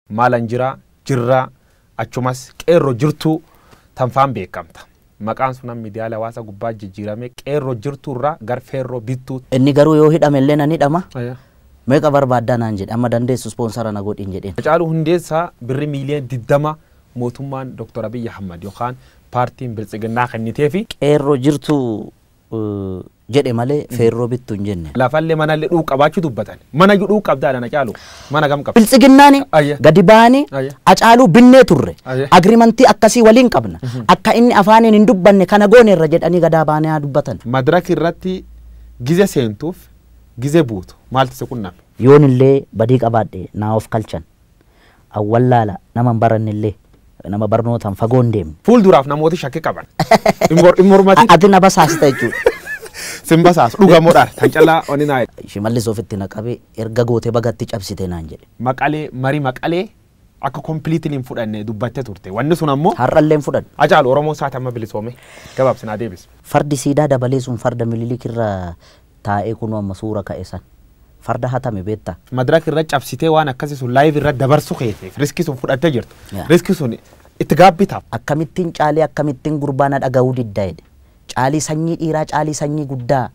maalanjira jirra achumas qeerroo jirtu tanfaan beekamta maqaan sunan miidiyaa hawaasa gubbaa jijjiirame qeerroo jirturra gar feerroo bittu inni garuu yoo hidhame illee nan hidhama meeqa barbaadaa naan jedhe amma dandeessu sponsora na godhin jedheen Acaaluu hundeessaa birri miiliyoona 20 mootummaan Dr. Abiy Ahmad yookaan paartiin biltsiginnaa kennitee fi qeerroo jirtu jedhe malee feerroo bittu hin jenne lafallee manallee dhuu qabaachuu dubbatan mana dhuu qabdaadhaan Acaaluu mana gam qaba biltsiginnaani gadi baanii Acaaluu binnee turre agriimantii akkasii waliin qabna akka inni afaaniin hin dubbanne kana goone irra jedhanii gadaa baanii haa dubbatan madraki irratti gize seentuuf gize buutu maaltu se qunname yoon illee badii qabaadhe naa of kalchan awwallaala nama baranne illee nama barnootaan fagoon deemne fuulduraaf namooti shakkii qaban immormati ati na basaasta jechuudha simbasaas dhugamoodhaan tan callaa oni naa shimallis ofitti naqabe erga goote bagatti cabsite naan jedhe maqalee marii maqalee akka completely fudhanne dubbatte turte wanni sun ammoo har'allee fudhanne Acaaluu Oromoo saata amma bilisoome gabaabsinaa deebis fardi siidaa dabalee sun farda mililikirra taa'ee kunoo amma suura ka'e san farda hatame beetta madrak irra cabsitee waan akkasii sun live irra dabarsu keeteef riskii sun fudhattee jirtu riskii sun itti gaabbitaaf akkamittiin caalee akkamittiin gurbaana dhaga'uu diddaa jedhe caalii sanyii dhiiraa caalii sanyii guddaa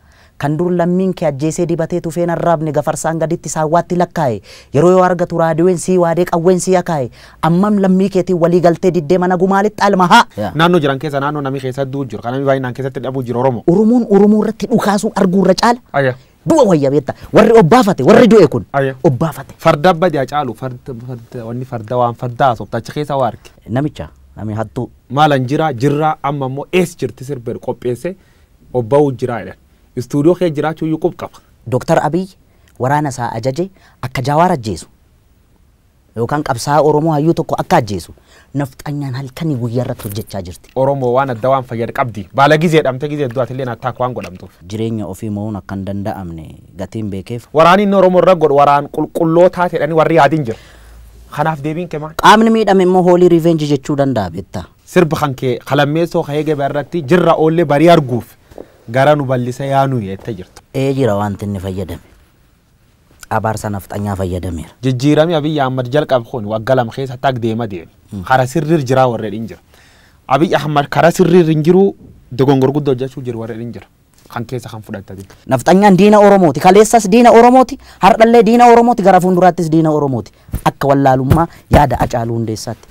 kan dur lammiin kee ajjeesee dibatee tufeen arraabne gafarsaan gaditti saawwaatti lakkaa'e yeroo yoo argatu raadiyoon sii waadee qawween sii akaa'e ammam lammii keetiin walii galtee diddee mana gumaalitti almahaa naannoo jiran keessa naannoo namni keessa du'u jiru kan namni baay'inaan keessatti dhabuu jiru Oromoo Oromoo irratti dhukaasuu arguurra caala du'a wayya beetta warri obbaafate warri du'e kun obbaafate farda badi Acaaluu farda wanni farda waan fardaa sobtacha keessa waarke namicha nami hattuu maalan jirra amma immoo ees jirti sirbeer qopheesse obbaa'uu jira jedhan istuudiyoo kee jiraachuu iyyuu qaba Dr. Abiy waraana isaa ajaje akka Jawaar ajjeesu yookaan qabsaa Oromoo hayyuu tokko akka ajjeesu nafxanyaan halkanii guyyaa irratti hojjechaa jirti Oromoo waan adda waan fayyad qabdi baala gizee dhamte gizee du'aati illee nattaak waan godhamtuuf jireenya ofii mo'uun akka hin danda'amne gatiin beekeef waraanni inni Oromoo irra godhu waraan qulqullootaa jedhanii warri yaadiin jira kanaaf deebiin kee maal qaamni miidhame immoo hoolii revenge jechuu danda'a beetta sirba kan kee qalammeessoo ka'ee gabaa irratti jirra oollee barii arguuf gara nu bal'isa yaanu yettee jirtu jira wanti inni fayyadame abaarsa nafxanyaa fayyadameera jijjiirame Abiy Ahmad jalqab kun waggaa lama keessa tag deema deeme kara sirriir jira warreen jira Abiy Ahmad kara sirriir hin jiru dogongor guddoo hojjechuu jiru warreen jira kan keessa kan fudhatanii nafxanyaan diina Oromooti kaleessas diina Oromooti har'allee diina Oromooti gara fuulduraattis diina Oromooti akka wallaalummaa yaada Acaaluu hundeessaatti